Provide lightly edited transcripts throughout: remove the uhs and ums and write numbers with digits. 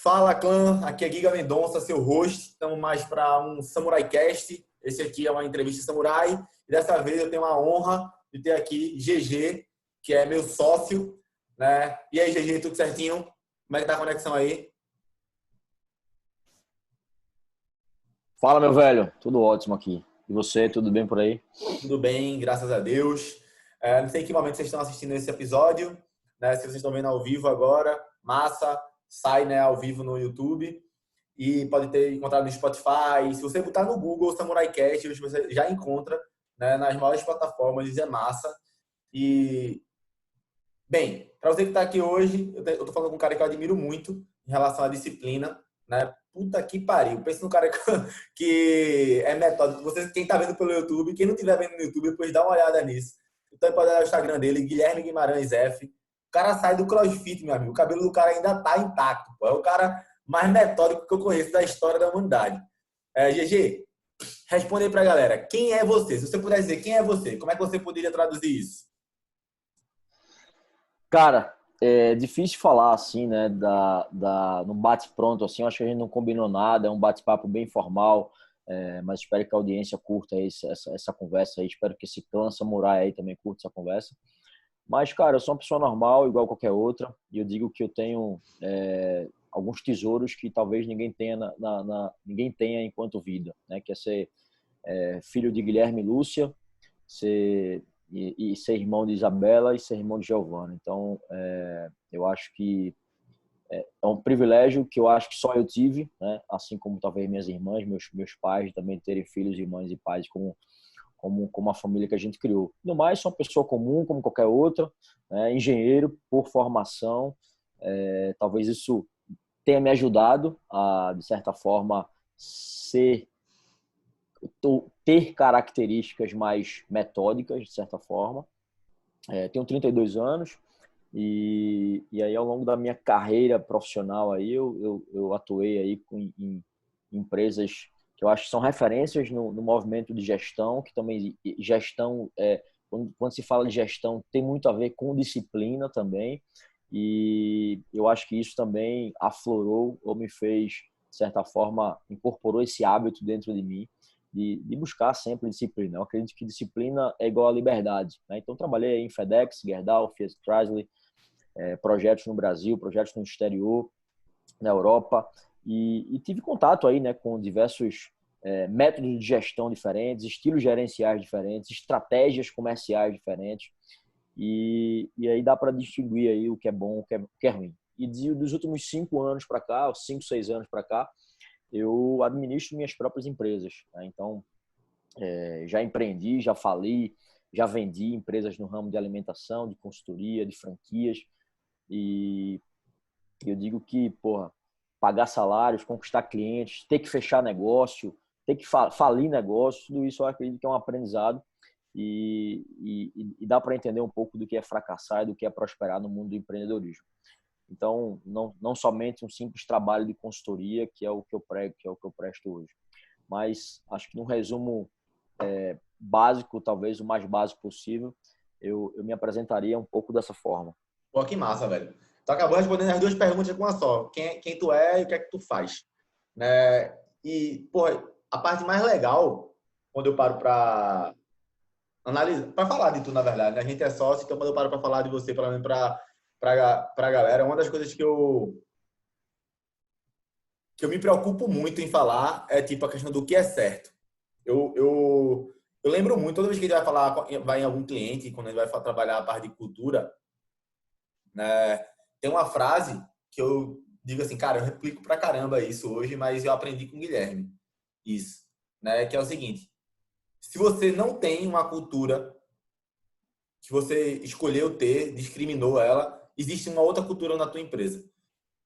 Fala, clã! Aqui é Giga Mendonça, seu host. Estamos mais para um Samurai Cast. Esse aqui é uma entrevista samurai. E dessa vez eu tenho a honra de ter aqui GG, que é meu sócio, né? E aí, GG, tudo certinho? Como é que tá a conexão aí? Fala, meu velho. Tudo ótimo aqui. E você, tudo bem por aí? Tudo bem, graças a Deus. Não sei em que momento vocês estão assistindo esse episódio, né? Se vocês estão vendo ao vivo agora, massa, sai, né, ao vivo no YouTube. E pode ter encontrado no Spotify. Se você botar no Google Samurai Cast, você já encontra, né, nas maiores plataformas, é massa. E, bem, para você que está aqui hoje, eu tô falando com um cara que eu admiro muito em relação à disciplina, né? Puta que pariu. Pensa num cara que é metódico. Você, quem tá vendo pelo YouTube, quem não estiver vendo no YouTube, depois dá uma olhada nisso. Então pode olhar o Instagram dele, Guilherme Guimarães F. O cara sai do CrossFit, meu amigo. O cabelo do cara ainda tá intacto, pô. É o cara mais metódico que eu conheço da história da humanidade. GG, responde aí pra galera. Quem é você? Se você puder dizer quem é você, como é que você poderia traduzir isso? Cara, é difícil falar assim, né? No bate-pronto, assim. Eu acho que a gente não combinou nada. É um bate-papo bem informal. Mas espero que a audiência curta essa conversa aí. Espero que esse clã samurai aí também curta essa conversa. Mas, cara, eu sou uma pessoa normal, igual qualquer outra. E eu digo que eu tenho alguns tesouros que talvez ninguém tenha, ninguém tenha enquanto vida, né? Que é ser filho de Guilherme e Lúcia, ser irmão de Isabela e ser irmão de Giovana. Então, eu acho que é um privilégio que eu acho que só eu tive, né? Assim como talvez minhas irmãs, meus pais também terem filhos, irmãs e pais como a família que a gente criou. No mais, sou uma pessoa comum, como qualquer outra, né? Engenheiro por formação. Talvez isso tenha me ajudado a, de certa forma, ter características mais metódicas, de certa forma. Tenho 32 anos e aí, ao longo da minha carreira profissional, aí, eu atuei aí em empresas que eu acho que são referências no movimento de gestão, que também gestão, quando se fala de gestão, tem muito a ver com disciplina também. E eu acho que isso também aflorou ou me fez, de certa forma, incorporou esse hábito dentro de mim de buscar sempre disciplina. Eu acredito que disciplina é igual a liberdade, né? Então, trabalhei em FedEx, Gerdau, Fiat Chrysler, projetos no Brasil, projetos no exterior, na Europa, e tive contato aí, né, com diversos métodos de gestão diferentes, estilos gerenciais diferentes, estratégias comerciais diferentes, e aí dá para distinguir aí o que é bom, o que é ruim. E dos últimos 5 anos para cá, 5, 6 anos para cá, eu administro minhas próprias empresas, né? Então, já empreendi, já fali, já vendi empresas no ramo de alimentação, de consultoria, de franquias. E eu digo que, porra, pagar salários, conquistar clientes, ter que fechar negócio, ter que falir negócio, tudo isso eu acredito que é um aprendizado e dá para entender um pouco do que é fracassar e do que é prosperar no mundo do empreendedorismo. Então, não somente um simples trabalho de consultoria, que é o que eu prego, que é o que eu presto hoje. Mas acho que, num resumo básico, talvez o mais básico possível, eu me apresentaria um pouco dessa forma. Pô, que massa, velho. Tu acabou respondendo as duas perguntas com uma só. Quem tu é e o que é que tu faz, né? E, pô, a parte mais legal, quando eu paro pra analisar, pra falar de tu, na verdade, né? A gente é sócio, então quando eu paro pra falar de você, pelo menos pra galera, uma das coisas que eu me preocupo muito em falar é, tipo, a questão do que é certo. Eu lembro muito, toda vez que a gente vai falar, vai em algum cliente, quando a gente vai trabalhar a parte de cultura, né? Tem uma frase que eu digo assim, cara, eu replico pra caramba isso hoje, mas eu aprendi com o Guilherme. Isso, né? Que é o seguinte: se você não tem uma cultura que você escolheu ter, discriminou ela, existe uma outra cultura na tua empresa.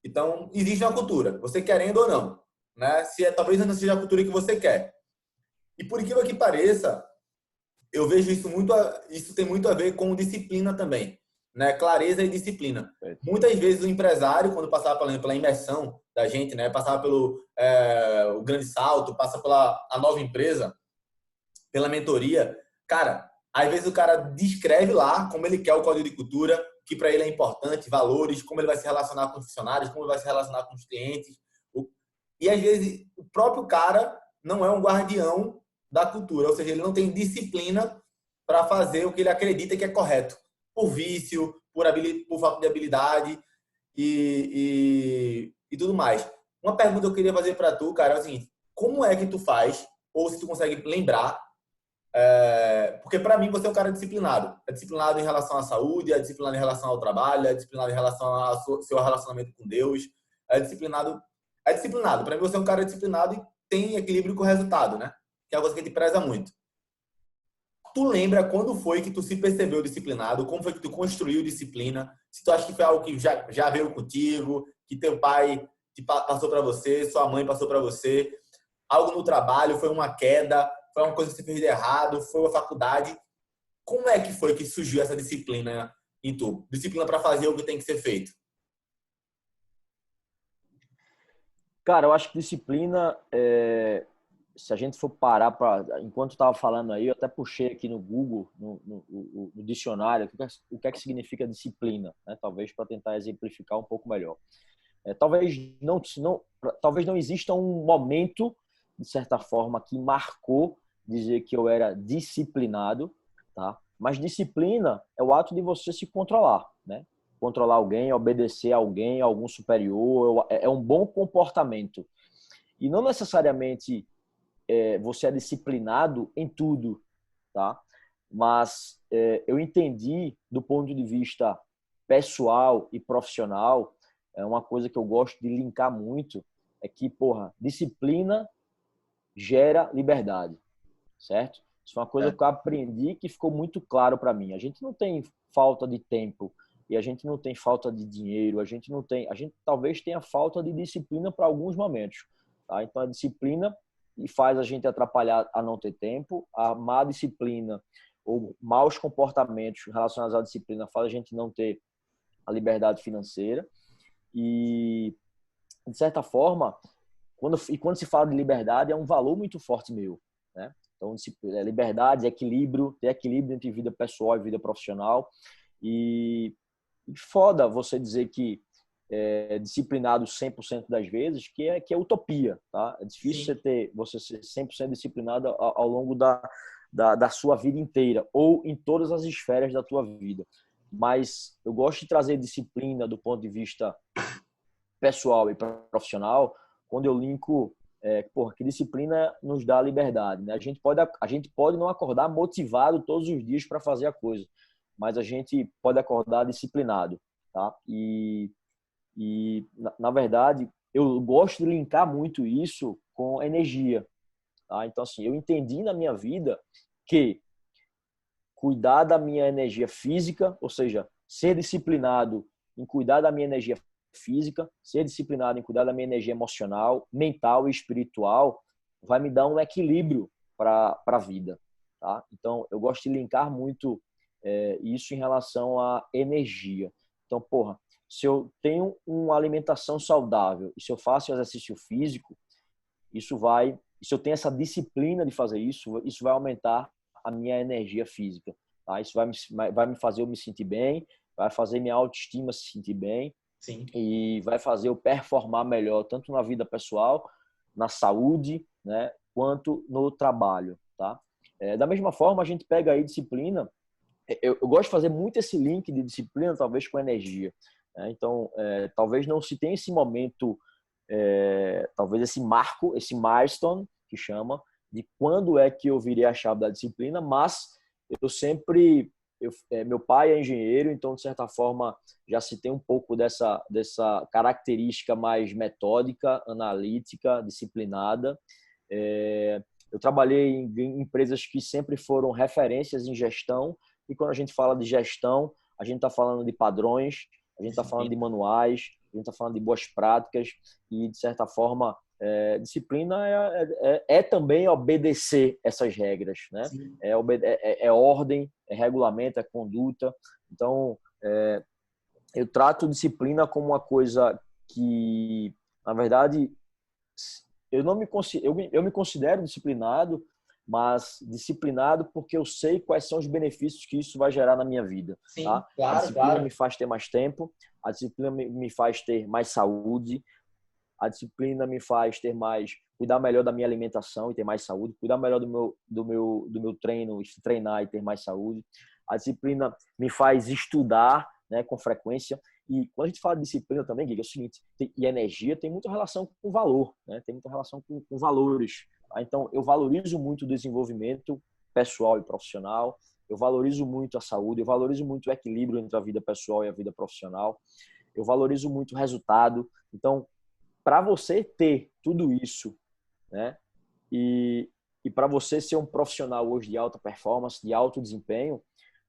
Então, existe uma cultura, você querendo ou não, né? Talvez não seja a cultura que você quer. E por incrível que pareça, eu vejo isso tem muito a ver com disciplina também, né? Clareza e disciplina. Muitas vezes o empresário, quando passava pela imersão da gente, né? Passava pelo o grande salto, passa pela a nova empresa, pela mentoria, cara, às vezes o cara descreve lá como ele quer o código de cultura, que para ele é importante, valores, como ele vai se relacionar com os funcionários, como ele vai se relacionar com os clientes. E às vezes o próprio cara não é um guardião da cultura, ou seja, ele não tem disciplina para fazer o que ele acredita que é correto, por vício, por falta de habilidade e tudo mais. Uma pergunta que eu queria fazer para tu, cara, é o seguinte: como é que tu faz, ou se tu consegue lembrar, porque para mim você é um cara disciplinado. É disciplinado em relação à saúde, é disciplinado em relação ao trabalho, é disciplinado em relação ao seu relacionamento com Deus, é disciplinado. É disciplinado. Para mim você é um cara disciplinado e tem equilíbrio com o resultado, né? Que é uma coisa que a gente preza muito. Tu lembra quando foi que tu se percebeu disciplinado? Como foi que tu construiu disciplina? Se tu acha que foi algo que já veio contigo, que teu pai passou para você, sua mãe passou para você, algo no trabalho, foi uma queda, foi uma coisa que você fez de errado, foi uma faculdade. Como é que foi que surgiu essa disciplina em tu? Disciplina para fazer o que tem que ser feito. Cara, eu acho que disciplina, se a gente for parar para... Enquanto eu estava falando aí, eu até puxei aqui no Google, no dicionário, o que é que significa disciplina, né? Talvez para tentar exemplificar um pouco melhor. Talvez não exista um momento, de certa forma, que marcou dizer que eu era disciplinado, tá? Mas disciplina é o ato de você se controlar, né? Controlar alguém, obedecer a alguém, a algum superior, é um bom comportamento. E não necessariamente você é disciplinado em tudo, tá? Mas eu entendi, do ponto de vista pessoal e profissional, uma coisa que eu gosto de linkar muito, é que, disciplina gera liberdade, certo? Isso é uma coisa que eu aprendi que ficou muito claro para mim. A gente não tem falta de tempo e a gente não tem falta de dinheiro, a gente talvez tenha falta de disciplina para alguns momentos, tá? Então a disciplina faz a gente atrapalhar a não ter tempo, a má disciplina ou maus comportamentos relacionados à disciplina faz a gente não ter a liberdade financeira e, de certa forma, quando se fala de liberdade, é um valor muito forte meu, né? Então, liberdade, equilíbrio, ter equilíbrio entre vida pessoal e vida profissional. E foda você dizer que é disciplinado 100% das vezes, que é utopia, tá? É difícil você ser 100% disciplinado ao longo da sua vida inteira, ou em todas as esferas da tua vida. Mas eu gosto de trazer disciplina do ponto de vista pessoal e profissional, quando eu linko que disciplina nos dá liberdade, né? A gente pode não acordar motivado todos os dias para fazer a coisa, mas a gente pode acordar disciplinado, tá? E na verdade, eu gosto de linkar muito isso com energia, tá? Então, assim, eu entendi na minha vida que cuidar da minha energia física, ou seja, ser disciplinado em cuidar da minha energia física, ser disciplinado em cuidar da minha energia emocional, mental e espiritual, vai me dar um equilíbrio para a vida, tá? Então, eu gosto de linkar muito isso em relação à energia. Então, se eu tenho uma alimentação saudável e se eu faço exercício físico, se eu tenho essa disciplina de fazer isso, isso vai aumentar a minha energia física, tá? Isso vai me fazer eu me sentir bem, vai fazer minha autoestima se sentir bem. Sim. E vai fazer eu performar melhor, tanto na vida pessoal, na saúde, né, quanto no trabalho, tá? Da mesma forma, a gente pega aí disciplina. Eu gosto de fazer muito esse link de disciplina, talvez com energia, né? Então, talvez não se tenha esse momento, talvez esse marco, esse milestone, que chama, de quando é que eu virei a chave da disciplina, mas eu sempre... meu pai é engenheiro, então, de certa forma, já se tem um pouco dessa característica mais metódica, analítica, disciplinada. Eu trabalhei em empresas que sempre foram referências em gestão, e quando a gente fala de gestão, a gente está falando de padrões, a gente está falando de manuais, a gente está falando de boas práticas e, de certa forma, disciplina é também obedecer essas regras, né? É ordem, é regulamento, é conduta. Então, eu trato disciplina como uma coisa que, na verdade, eu me considero disciplinado, mas disciplinado porque eu sei quais são os benefícios que isso vai gerar na minha vida. Sim, Tá? claro, A disciplina claro. me faz ter mais tempo, a disciplina me faz ter mais saúde, a disciplina me faz ter mais, cuidar melhor da minha alimentação e ter mais saúde, cuidar melhor do meu treino, treinar e ter mais saúde. A disciplina me faz estudar, né, com frequência. E quando a gente fala de disciplina também, Guilherme, é o seguinte, e energia tem muita relação com valor, né? Tem muita relação com valores. Tá? Então, eu valorizo muito o desenvolvimento pessoal e profissional, eu valorizo muito a saúde, eu valorizo muito o equilíbrio entre a vida pessoal e a vida profissional, eu valorizo muito o resultado. Então, para você ter tudo isso, né? E para você ser um profissional hoje de alta performance, de alto desempenho,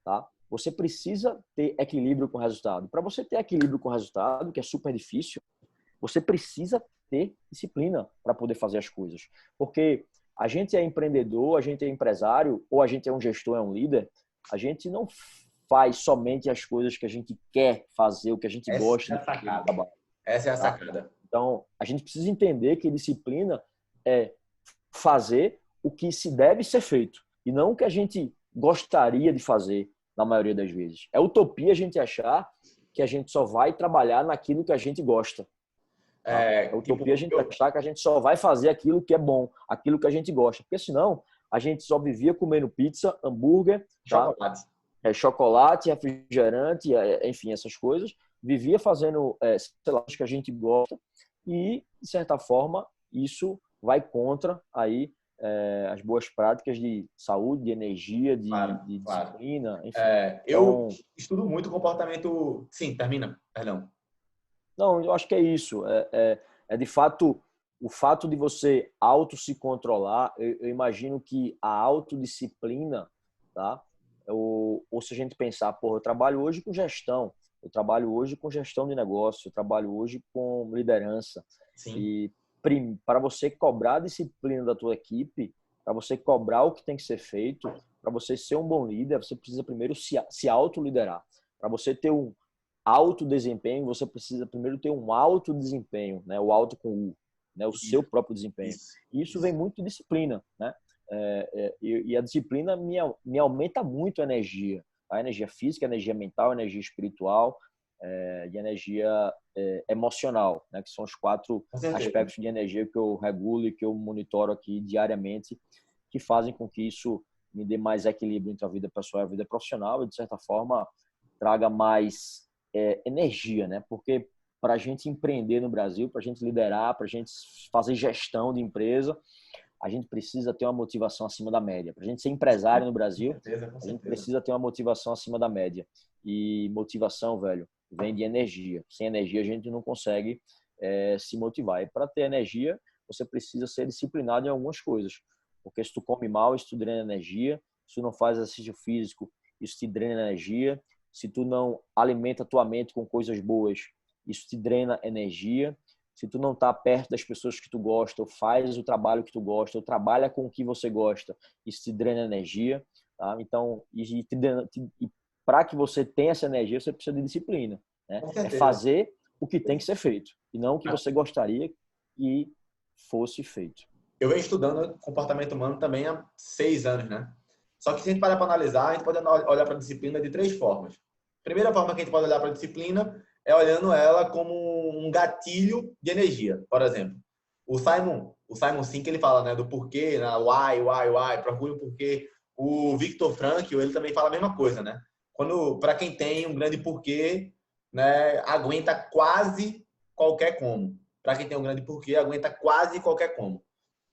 tá? Você precisa ter equilíbrio com o resultado. Para você ter equilíbrio com o resultado, que é super difícil, você precisa ter disciplina para poder fazer as coisas. Porque a gente é empreendedor, a gente é empresário, ou a gente é um gestor, é um líder, a gente não faz somente as coisas que a gente quer fazer, o que a gente gosta de fazer no trabalho. Essa é a Tá? sacada. Então, a gente precisa entender que disciplina é fazer o que se deve ser feito e não o que a gente gostaria de fazer na maioria das vezes. É utopia a gente achar que a gente só vai trabalhar naquilo que a gente gosta. Tá? É utopia a gente achar que a gente só vai fazer aquilo que é bom, aquilo que a gente gosta. Porque senão a gente só vivia comendo pizza, hambúrguer, chocolate, tá? Chocolate, refrigerante, enfim, essas coisas. Vivia fazendo, sei lá, que a gente gosta e, de certa forma, isso vai contra aí as boas práticas de saúde, de energia, de disciplina, enfim. Eu estudo muito comportamento... Sim, termina, perdão. Não, eu acho que é isso. De fato, o fato de você se controlar, eu imagino que a autodisciplina, tá? Ou se a gente pensar, eu trabalho hoje com gestão, eu trabalho hoje com gestão de negócio, eu trabalho hoje com liderança. Sim. E para você cobrar a disciplina da tua equipe, para você cobrar o que tem que ser feito, para você ser um bom líder, você precisa primeiro se autoliderar. Para você ter um alto desempenho, você precisa primeiro ter um alto desempenho, né? O alto com U, né? O seu próprio desempenho. Isso vem muito de disciplina, né? E a disciplina me aumenta muito a energia, tá? A energia física, a energia mental, a energia espiritual e a energia emocional, né? Que são os 4 aspectos de energia que eu regulo e que eu monitoro aqui diariamente, que fazem com que isso me dê mais equilíbrio entre a vida pessoal e a vida profissional e, de certa forma, traga mais energia, né? Porque para a gente empreender no Brasil, para a gente liderar, para a gente fazer gestão de empresa, a gente precisa ter uma motivação acima da média. Para a gente ser empresário no Brasil, com certeza. A gente precisa ter uma motivação acima da média. E motivação, velho, vem de energia. Sem energia, a gente não consegue se motivar. E para ter energia, você precisa ser disciplinado em algumas coisas. Porque se tu come mal, isso te drena energia. Se tu não faz exercício físico, isso te drena energia. Se tu não alimenta a tua mente com coisas boas, isso te drena energia. Se tu não tá perto das pessoas que tu gosta, ou faz o trabalho que tu gosta, ou trabalha com o que você gosta, isso te drena energia. Tá? Então, para que você tenha essa energia, você precisa de disciplina. Né? É fazer o que tem que ser feito, e não o que você gostaria que fosse feito. Eu venho estudando comportamento humano também há 6 anos, né? Só que se a gente parar para analisar, a gente pode olhar para a disciplina de 3 formas. A primeira forma que a gente pode olhar para a disciplina é olhando ela como um gatilho de energia. Por exemplo, o Simon Sinek, ele fala, né, do porquê, né, why, procure o porquê. O Viktor Frankl, ele também fala a mesma coisa, né? Para quem tem um grande porquê, né, aguenta quase qualquer como. Para quem tem um grande porquê, aguenta quase qualquer como.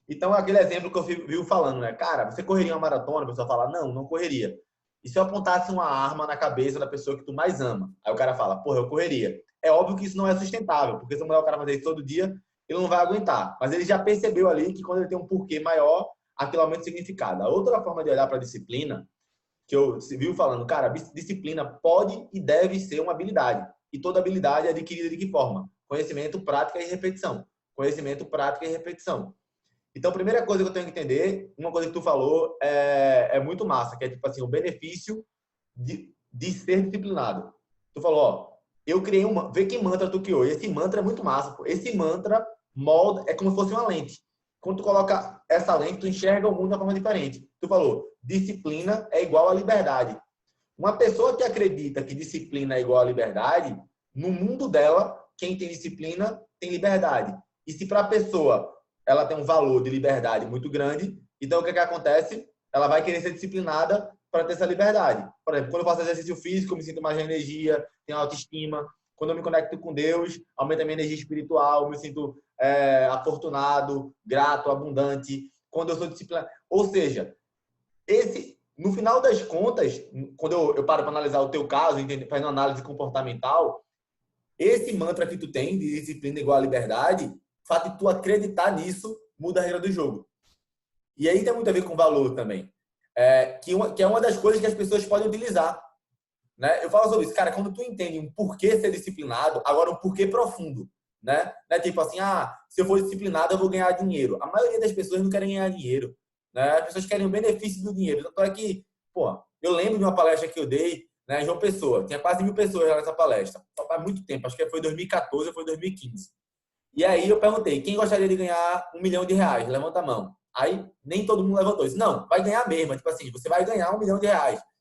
Então, aquele exemplo que eu vi falando, né? Cara, você correria uma maratona? A pessoa fala, não correria. E se eu apontasse uma arma na cabeça da pessoa que tu mais ama? Aí o cara fala, porra, eu correria. É óbvio que isso não é sustentável, porque se eu mandar o cara fazer isso todo dia, ele não vai aguentar. Mas ele já percebeu ali que quando ele tem um porquê maior, aquilo aumenta o significado. A outra forma de olhar para a disciplina, que eu viu falando, cara, disciplina pode e deve ser uma habilidade. E toda habilidade é adquirida de que forma? Conhecimento, prática e repetição. Conhecimento, prática e repetição. Então, a primeira coisa que eu tenho que entender, uma coisa que tu falou é muito massa, que é tipo assim, o benefício de ser disciplinado. Tu falou, ó, eu criei vê que mantra tu criou. Esse mantra é muito massa, pô. Esse mantra molda, é como se fosse uma lente. quando tu coloca essa lente, tu enxerga o mundo de uma forma diferente. Tu falou, disciplina é igual a liberdade. Uma pessoa que acredita que disciplina é igual a liberdade, no mundo dela, quem tem disciplina tem liberdade. E se para a pessoa ela tem um valor de liberdade muito grande, então o que acontece? Ela vai querer ser disciplinada para ter essa liberdade. Por exemplo, quando eu faço exercício físico, eu me sinto mais energia, tenho autoestima. Quando eu me conecto com Deus, aumenta a minha energia espiritual, eu me sinto afortunado, grato, abundante. Quando eu sou disciplinado. Ou seja, no final das contas, quando eu paro para analisar o teu caso, fazendo análise comportamental, esse mantra que tu tem de disciplina igual a liberdade, o fato de tu acreditar nisso muda a regra do jogo. E aí tem muito a ver com valor também. Que é uma das coisas que as pessoas podem utilizar. Né? Eu falo sobre isso. Cara, quando tu entende um porquê ser disciplinado, agora um porquê profundo. Né? Não é tipo assim, se eu for disciplinado, eu vou ganhar dinheiro. A maioria das pessoas não querem ganhar dinheiro. Né? As pessoas querem o benefício do dinheiro. Tanto é que, eu lembro de uma palestra que eu dei, né, em João Pessoa. Tinha quase 1.000 pessoas lá nessa palestra. Só faz muito tempo. Acho que foi 2014 ou foi 2015. E aí eu perguntei, quem gostaria de ganhar R$ 1 milhão? Levanta a mão. Aí nem todo mundo levantou. Disse, não, vai ganhar mesmo. Tipo assim, você vai ganhar R$ 1 milhão,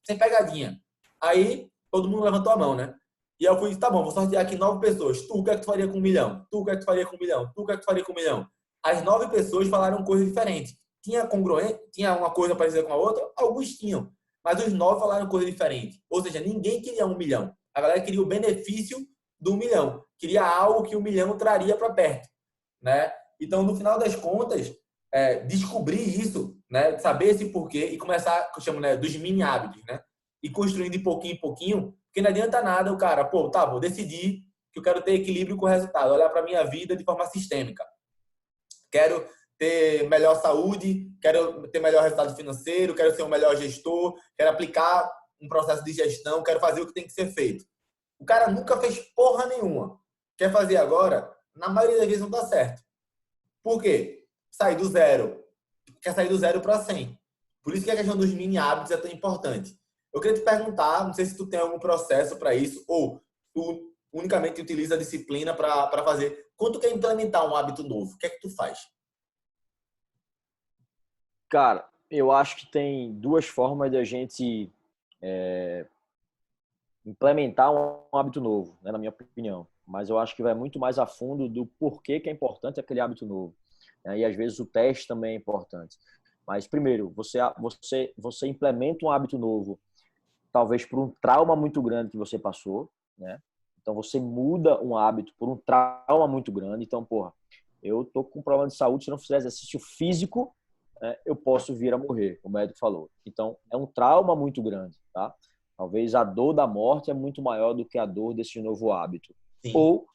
sem pegadinha. Aí todo mundo levantou a mão, né? E eu fui, tá bom, vou sortear aqui 9 pessoas. Tu, o que é que tu faria com 1 milhão? Tu, o que é que tu faria com 1 milhão? Tu, o que é que tu faria com 1 milhão? As 9 pessoas falaram coisas diferentes. Tinha congruente? Tinha uma coisa parecida com a outra? Alguns tinham. Mas os 9 falaram coisas diferentes. Ou seja, ninguém queria 1 milhão. A galera queria o benefício do 1 milhão. Queria algo que 1 milhão traria para perto. Né? Então, no final das contas, descobrir isso, né? Saber esse porquê e começar, que eu chamo, né, dos mini hábitos, né? E construindo de pouquinho em pouquinho, porque não adianta nada o cara, vou decidir que eu quero ter equilíbrio com o resultado, olhar para a minha vida de forma sistêmica. Quero ter melhor saúde, quero ter melhor resultado financeiro, quero ser um melhor gestor, quero aplicar um processo de gestão, quero fazer o que tem que ser feito. O cara nunca fez porra nenhuma. Quer fazer agora? Na maioria das vezes não dá certo. Por quê? Sair do zero. Quer sair do zero para 100. Por isso que a questão dos mini hábitos é tão importante. Eu queria te perguntar, não sei se tu tem algum processo para isso ou tu unicamente utiliza a disciplina para fazer. Quando tu quer implementar um hábito novo, o que é que tu faz? Cara, eu acho que tem duas formas de a gente implementar um hábito novo, né, na minha opinião. Mas eu acho que vai muito mais a fundo do porquê que é importante aquele hábito novo. Né? E às vezes o teste também é importante. Mas primeiro, você implementa um hábito novo, talvez por um trauma muito grande que você passou, né? Então você muda um hábito por um trauma muito grande. Então, eu tô com um problema de saúde, se não fizer exercício físico, né, eu posso vir a morrer, como o médico falou. Então, é um trauma muito grande, tá? Talvez a dor da morte é muito maior do que a dor desse novo hábito. Sim. Ou,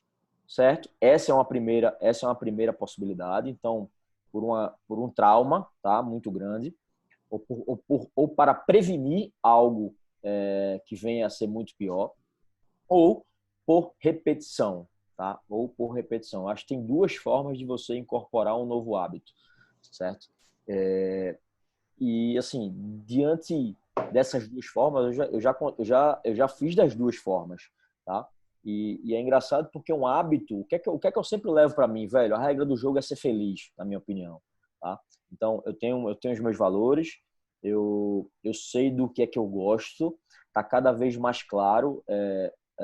certo? Essa é uma primeira possibilidade. Então, por um trauma, tá? Muito grande, ou para prevenir algo que venha a ser muito pior, ou por repetição, tá? Ou por repetição. Acho que tem duas formas de você incorporar um novo hábito, certo? E assim, diante dessas duas formas, eu já fiz das duas formas, tá? E é engraçado porque um hábito, o que é que eu sempre levo para mim, velho? A regra do jogo é ser feliz, na minha opinião, tá? Então, eu tenho os meus valores, eu sei do que é que eu gosto, tá cada vez mais claro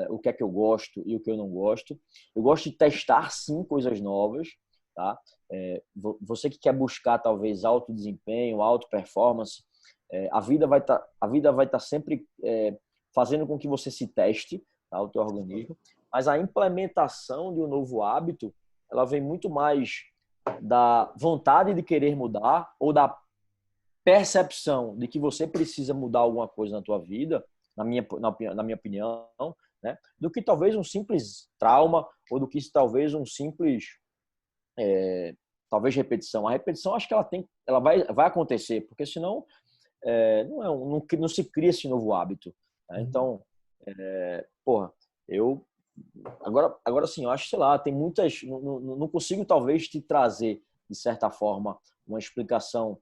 o que é que eu gosto e o que eu não gosto. Eu gosto de testar, sim, coisas novas, tá? Você que quer buscar, talvez, alto desempenho, alta performance, a vida vai estar sempre fazendo com que você se teste, tá? O teu organismo. Mas a implementação de um novo hábito, ela vem muito mais da vontade de querer mudar ou da percepção de que você precisa mudar alguma coisa na tua vida, na minha opinião, né? Do que talvez um simples trauma ou do que talvez um simples talvez repetição. A repetição, acho que ela vai acontecer, porque senão não se cria esse novo hábito. Né? Então, agora sim, eu acho, sei lá, tem muitas, não consigo talvez te trazer, de certa forma, uma explicação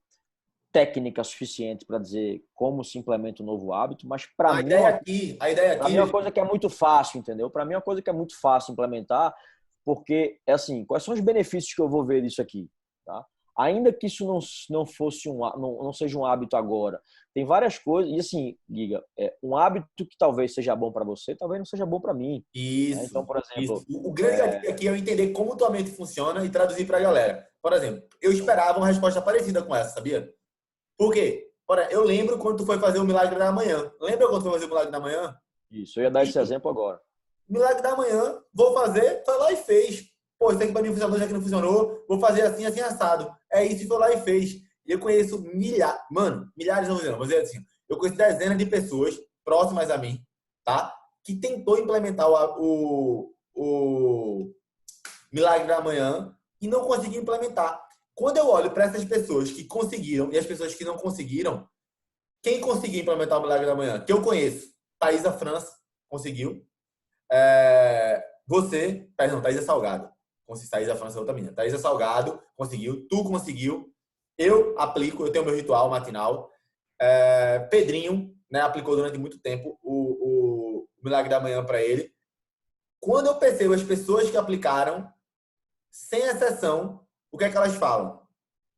técnica suficiente para dizer como se implementa um novo hábito, mas para mim é uma coisa que é muito fácil, entendeu? Para mim é uma coisa que é muito fácil implementar, porque, assim, quais são os benefícios que eu vou ver disso aqui? Tá? ainda que isso não fosse não seja um hábito agora, tem várias coisas. E assim, Giga, um hábito que talvez seja bom para você, talvez não seja bom para mim. Né? Então, Isso, por isso. exemplo, O grande gatilho aqui é eu entender como tua mente funciona e traduzir para a galera. Por exemplo, eu esperava uma resposta parecida com essa, sabia? Por quê? Ora, eu lembro quando tu foi fazer o Milagre da Manhã. Lembra quando tu foi fazer o Milagre da Manhã? isso, eu ia dar esse exemplo agora. Milagre da Manhã, vou fazer, foi lá e fez. Pô, isso aqui para mim funcionou, isso aqui não funcionou, vou fazer assim, assim, assado. É isso, e foi lá e fez. E eu conheço milhares, não vou dizer assim, eu conheço dezenas de pessoas próximas a mim, tá? Que tentou implementar o Milagre da Manhã e não conseguiu implementar. Quando eu olho para essas pessoas que conseguiram e as pessoas que não conseguiram, quem conseguiu implementar o Milagre da Manhã? Que eu conheço, Thaisa França conseguiu. Thaisa Salgado. Thaisa França é outra menina. Thaisa Salgado conseguiu, tu conseguiu. Eu aplico, eu tenho meu ritual matinal. Pedrinho, né, aplicou durante muito tempo o Milagre da Manhã para ele. Quando eu percebo as pessoas que aplicaram, sem exceção, o que é que elas falam?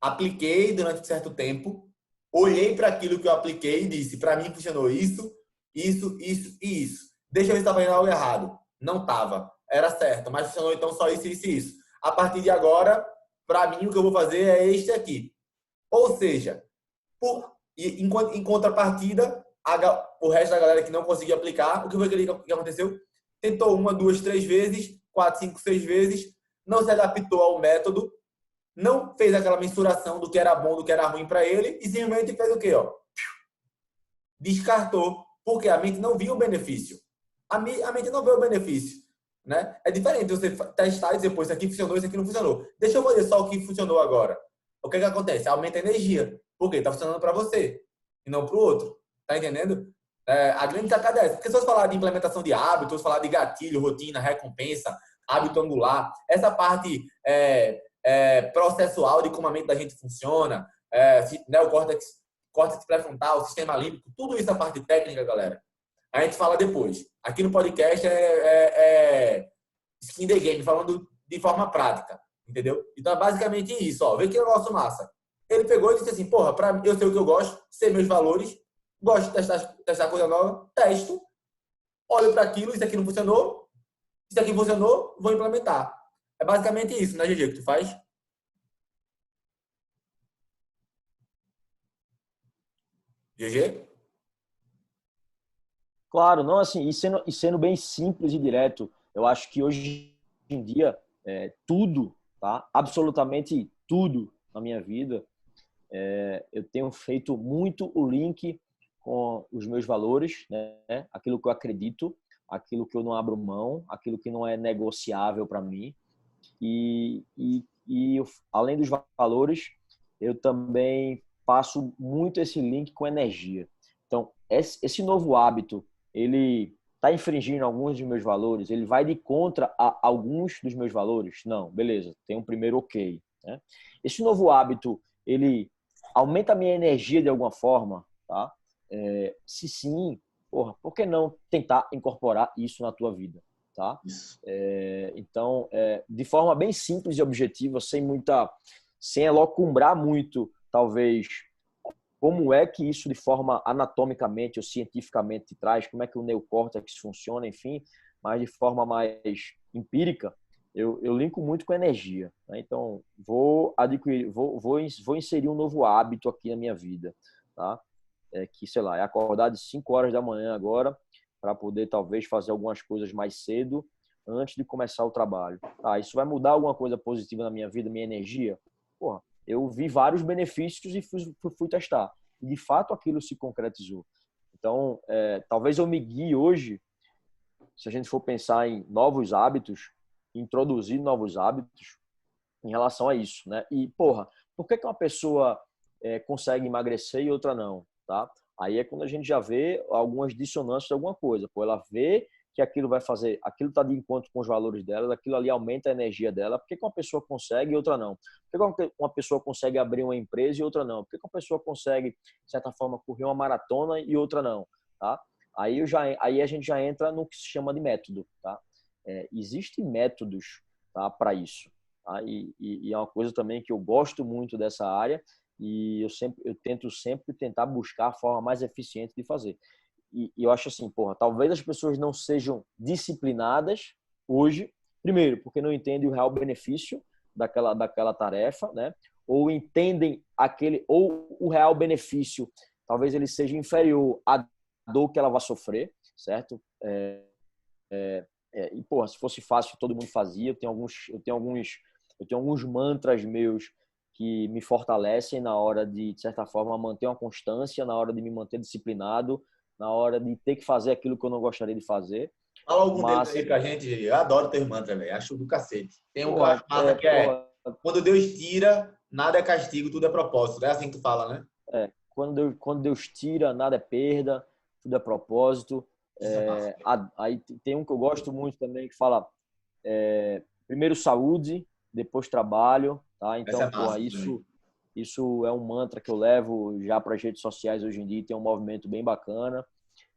Apliquei durante um certo tempo, olhei para aquilo que eu apliquei e disse, para mim funcionou isso, isso, isso e isso. Deixa eu ver se estava indo algo errado. Não estava. Era certo, mas funcionou então só isso, isso e isso. A partir de agora, para mim, o que eu vou fazer é este aqui. Ou seja, em contrapartida, o resto da galera que não conseguiu aplicar, o que foi que aconteceu? Tentou uma, duas, três vezes, 4, 5, 6 vezes, não se adaptou ao método, não fez aquela mensuração do que era bom, do que era ruim para ele, e simplesmente fez o quê? Ó? Descartou, porque a mente não viu o benefício. A mente não vê o benefício. Né? É diferente você testar e dizer, pô, isso aqui funcionou, isso aqui não funcionou. Deixa eu fazer só o que funcionou agora. O que acontece? Aumenta a energia. Por quê? Está funcionando para você e não para o outro. Tá entendendo? A grande sacada é essa. Porque se você falar de implementação de hábitos, se falar de gatilho, rotina, recompensa, hábito angular, essa parte processual de como a mente da gente funciona, córtex pré-frontal, sistema límbico, tudo isso é a parte técnica, galera. A gente fala depois. Aqui no podcast é skin the game, falando de forma prática, entendeu? Então é basicamente isso, ó. Vê que negócio massa. Ele pegou e disse assim, porra, eu sei o que eu gosto, sei meus valores, gosto de testar coisa nova, testo, olho para aquilo, isso aqui não funcionou, isso aqui funcionou, vou implementar. É basicamente isso, né, GG, que tu faz? GG? Claro, não assim, e sendo bem simples e direto, eu acho que hoje em dia tudo, tá? Absolutamente tudo na minha vida, eu tenho feito muito o link com os meus valores, né? Aquilo que eu acredito, aquilo que eu não abro mão, aquilo que não é negociável para mim. Além dos valores, eu também faço muito esse link com energia. Então, esse novo hábito, ele está infringindo alguns dos meus valores? Ele vai de contra a alguns dos meus valores? Não, beleza, tem um primeiro ok. Né? Esse novo hábito, ele aumenta a minha energia de alguma forma? Tá? Se sim, porra, por que não tentar incorporar isso na tua vida? Tá? Então, de forma bem simples e objetiva, sem elocumbrar muito, talvez, como é que isso de forma anatomicamente ou cientificamente traz, como é que o neocórtex funciona, enfim, mas de forma mais empírica, eu linko muito com energia. Né? Então, vou inserir um novo hábito aqui na minha vida, tá? Que, sei lá, é acordar de 5 horas da manhã agora, para poder talvez fazer algumas coisas mais cedo antes de começar o trabalho. Isso vai mudar alguma coisa positiva na minha vida, minha energia? Porra, eu vi vários benefícios e fui testar. E de fato aquilo se concretizou. Então, talvez eu me guie hoje, se a gente for pensar em novos hábitos, introduzir novos hábitos em relação a isso, né? E, porra, por que uma pessoa consegue emagrecer e outra não, tá? Aí é quando a gente já vê algumas dissonâncias de alguma coisa. Pô, ela vê que aquilo vai fazer, aquilo está de encontro com os valores dela, aquilo ali aumenta a energia dela. Por que uma pessoa consegue e outra não? Por que uma pessoa consegue abrir uma empresa e outra não? Por que uma pessoa consegue, de certa forma, correr uma maratona e outra não? Tá? Aí a gente já entra no que se chama de método. Tá? Existem métodos, tá, para isso. tá? E é uma coisa também que eu gosto muito dessa área e eu tento sempre tentar buscar a forma mais eficiente de fazer. E eu acho assim, porra, talvez as pessoas não sejam disciplinadas hoje, primeiro, porque não entendem o real benefício daquela tarefa, né? Ou entendem ou o real benefício, talvez ele seja inferior à dor que ela vai sofrer, certo? E, porra, se fosse fácil, todo mundo fazia. Eu tenho alguns mantras meus que me fortalecem na hora de certa forma, manter uma constância, na hora de me manter disciplinado, na hora de ter que fazer aquilo que eu não gostaria de fazer. Fala algum deles Mas, aí pra gente. Eu adoro ter mantra, velho. Acho do cacete. Tem um que eu porra, acho massa que é: porra, quando Deus tira, nada é castigo, tudo é propósito. É assim que tu fala, né? quando Deus tira, nada é perda, tudo é propósito. Isso é massa. Aí tem um que eu gosto muito também que fala primeiro saúde, depois trabalho, tá? Essa Então, é porra, massa também. isso é um mantra que eu levo já para as redes sociais hoje em dia, tem um movimento bem bacana.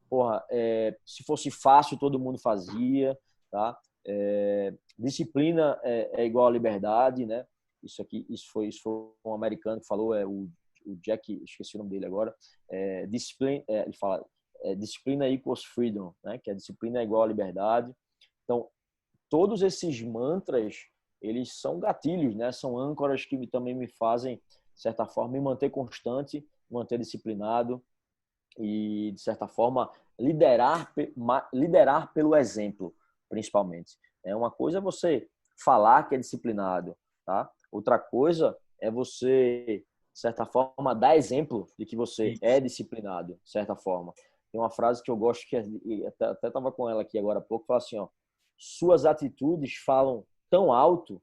Porra, se fosse fácil, todo mundo fazia, tá? Disciplina é igual a liberdade, né? Isso foi um americano que falou, o Jack, esqueci o nome dele agora. Ele fala, disciplina equals freedom, né? Que a disciplina é igual a liberdade. Então, todos esses mantras, eles são gatilhos, né? São âncoras que também me fazem, de certa forma, me manter constante, manter disciplinado e, de certa forma, liderar pelo exemplo, principalmente. Uma coisa é você falar que é disciplinado, tá? Outra coisa é você, de certa forma, dar exemplo de que você é Isso. disciplinado, de certa forma. Tem uma frase que eu gosto, que até estava com ela aqui agora há pouco, fala assim, ó: suas atitudes falam tão alto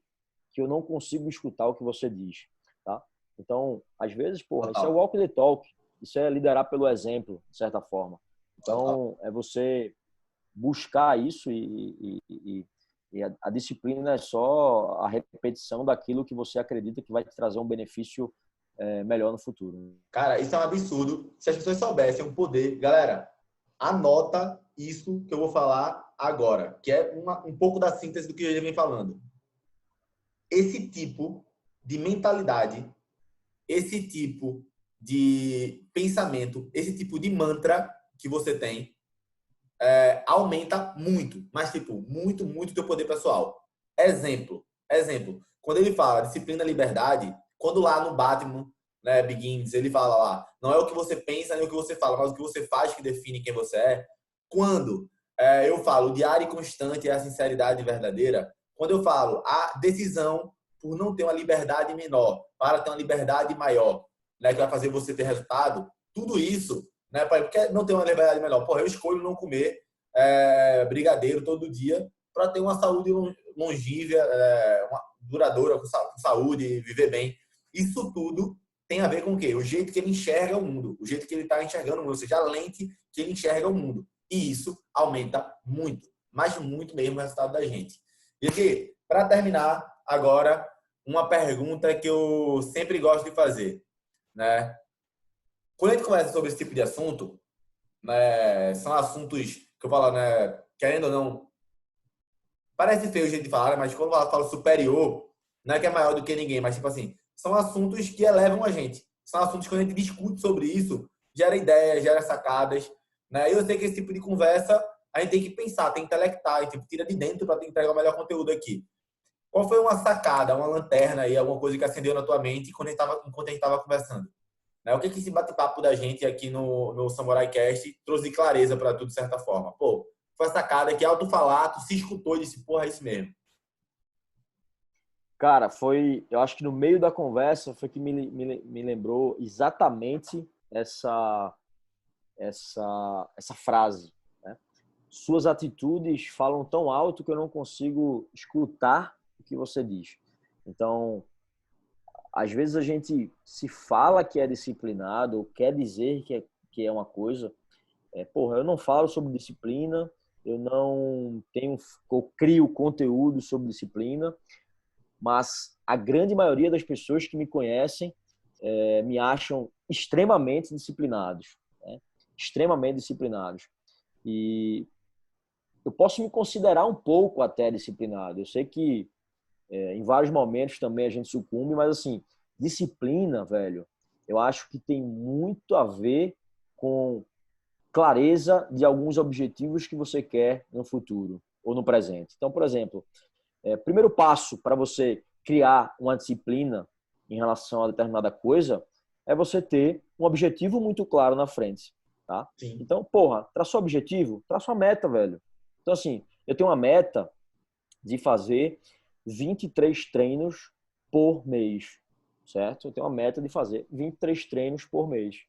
que eu não consigo escutar o que você diz, tá? Então, às vezes, porra, isso é Total. walk the talk, isso é liderar pelo exemplo, de certa forma. Total. Então, é você buscar isso e a disciplina é só a repetição daquilo que você acredita que vai te trazer um benefício melhor no futuro. Cara, isso é um absurdo. Se as pessoas soubessem o poder. Galera, anota isso que eu vou falar agora, que é um pouco da síntese do que eu já vem falando. Esse tipo de mentalidade, esse tipo de pensamento, esse tipo de mantra que você tem, aumenta muito, mas tipo, muito, muito teu poder pessoal. Exemplo. Quando ele fala disciplina, liberdade, quando lá no Batman, né, Begins, ele fala lá, não é o que você pensa nem o que você fala, mas o que você faz que define quem você é. Quando eu falo diário e constante é a sinceridade verdadeira, quando eu falo a decisão por não ter uma liberdade menor para ter uma liberdade maior, né, que vai fazer você ter resultado, tudo isso, né, porque não ter uma liberdade melhor. Porra, eu escolho não comer brigadeiro todo dia para ter uma saúde longínqua, duradoura, com saúde, viver bem. Isso tudo tem a ver com o quê? O jeito que ele enxerga o mundo, o jeito que ele está enxergando o mundo, ou seja, a lente que ele enxerga o mundo. E isso aumenta muito, mas muito mesmo o resultado da gente. E aqui, para terminar, agora, uma pergunta que eu sempre gosto de fazer, né? Quando a gente conversa sobre esse tipo de assunto, né, são assuntos que eu falo, né, querendo ou não, parece feio o jeito de falar, mas quando eu falo superior, não é que é maior do que ninguém, mas tipo assim, são assuntos que elevam a gente. São assuntos que quando a gente discute sobre isso, gera ideias, gera sacadas, né? E eu sei que esse tipo de conversa a gente tem que pensar, tem que intelectar, e tipo, tira de dentro para entregar o melhor conteúdo aqui. Qual foi uma sacada, uma lanterna aí, alguma coisa que acendeu na tua mente enquanto a gente estava conversando? Né? O que esse bate-papo da gente aqui no Samurai Cast trouxe clareza para tu, de certa forma? Pô, foi a sacada que alto falar, tu se escutou e disse, porra, é isso mesmo. Cara, eu acho que no meio da conversa foi que me lembrou exatamente essa frase, né? Suas atitudes falam tão alto que eu não consigo escutar o que você diz. Então, às vezes a gente se fala que é disciplinado, ou quer dizer que é uma coisa. Porra, eu não falo sobre disciplina, eu não tenho, eu crio conteúdo sobre disciplina, mas a grande maioria das pessoas que me conhecem me acham extremamente disciplinados, né? Extremamente disciplinados. E eu posso me considerar um pouco até disciplinado. Eu sei que Em vários momentos também a gente sucumbe, mas assim, disciplina, velho, eu acho que tem muito a ver com clareza de alguns objetivos que você quer no futuro ou no presente. Então, por exemplo, primeiro passo para você criar uma disciplina em relação a determinada coisa é você ter um objetivo muito claro na frente, tá? Sim. Então, porra, traçou objetivo, traça uma meta, velho. Então, assim, eu tenho uma meta de fazer 23 treinos por mês, certo? Eu tenho uma meta de fazer 23 treinos por mês.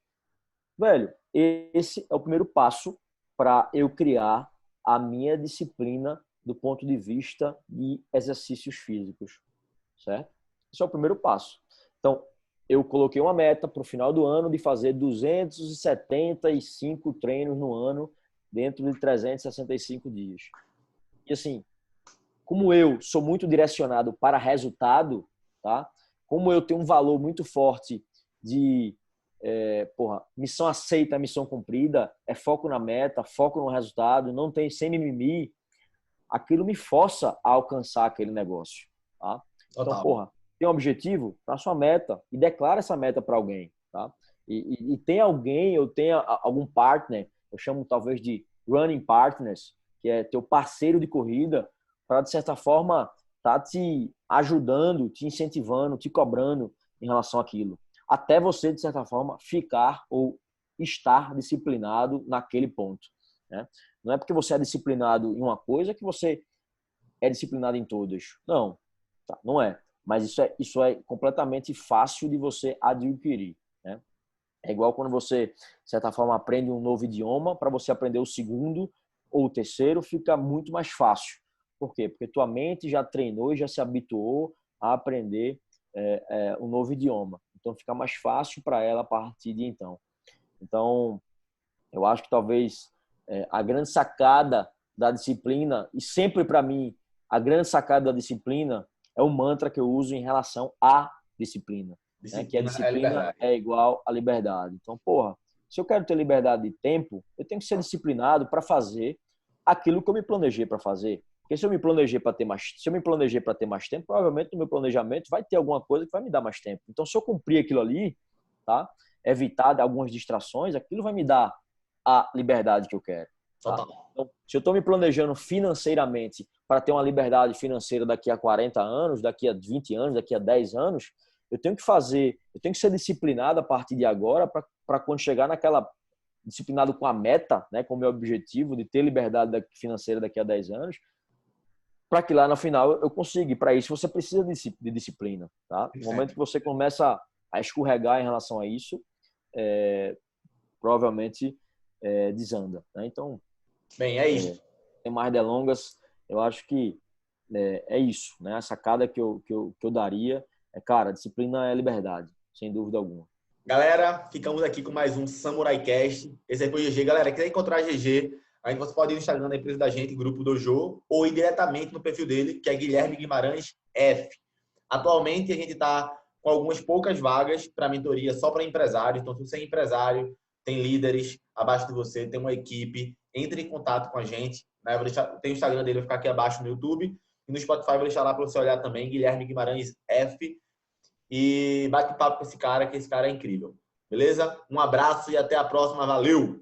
Velho, esse é o primeiro passo para eu criar a minha disciplina do ponto de vista de exercícios físicos, certo? Esse é o primeiro passo. Então, eu coloquei uma meta para o final do ano de fazer 275 treinos no ano dentro de 365 dias. E assim, como eu sou muito direcionado para resultado, tá? Como eu tenho um valor muito forte de missão aceita, missão cumprida, é foco na meta, foco no resultado, não tem sem mimimi, aquilo me força a alcançar aquele negócio, tá? Então, porra, tem um objetivo, traça uma meta e declara essa meta para alguém, tá? E tem alguém, eu tenho algum partner, eu chamo talvez de running partners, que é teu parceiro de corrida, para, de certa forma, tá te ajudando, te incentivando, te cobrando em relação àquilo. Até você, de certa forma, ficar ou estar disciplinado naquele ponto, né? Não é porque você é disciplinado em uma coisa que você é disciplinado em todas. Não, tá, não é. Mas isso é completamente fácil de você adquirir, né? É igual quando você, de certa forma, aprende um novo idioma, para você aprender o segundo ou o terceiro, fica muito mais fácil. Por quê? Porque tua mente já treinou e já se habituou a aprender um novo idioma. Então, fica mais fácil para ela a partir de então. Então, eu acho que talvez a grande sacada da disciplina, e sempre para mim, a grande sacada da disciplina é o mantra que eu uso em relação à disciplina. Né? Que a disciplina é igual à liberdade. Então, porra, se eu quero ter liberdade de tempo, eu tenho que ser disciplinado para fazer aquilo que eu me planejei para fazer. Porque se eu me planejei para ter mais tempo, provavelmente no meu planejamento vai ter alguma coisa que vai me dar mais tempo. Então, se eu cumprir aquilo ali, tá? Evitar algumas distrações, aquilo vai me dar a liberdade que eu quero. Tá? Então, se eu estou me planejando financeiramente para ter uma liberdade financeira daqui a 40 anos, daqui a 20 anos, daqui a 10 anos, eu tenho que ser disciplinado a partir de agora para quando chegar naquela disciplinado com a meta, né, com o meu objetivo de ter liberdade financeira daqui a 10 anos, para que lá no final eu consiga. E para isso você precisa de disciplina, tá? No momento que você começa a escorregar em relação a isso, provavelmente desanda, né? Então, bem, é isso. Sem mais delongas, eu acho que é isso, né? A sacada que eu daria cara, disciplina é liberdade, sem dúvida alguma. Galera, ficamos aqui com mais um Samurai Cast. Esse aí foi o GG. Galera, quer encontrar GG? Aí você pode ir no Instagram da empresa da gente, Grupo Dojo, ou ir diretamente no perfil dele, que é Guilherme Guimarães F. Atualmente, a gente está com algumas poucas vagas para mentoria só para empresários. Então, se você é empresário, tem líderes abaixo de você, tem uma equipe, entre em contato com a gente. Né? Eu vou deixar, tem o Instagram dele, vai ficar aqui abaixo no YouTube. E no Spotify, eu vou deixar lá para você olhar também, Guilherme Guimarães F. E bate papo com esse cara, que esse cara é incrível. Beleza? Um abraço e até a próxima. Valeu!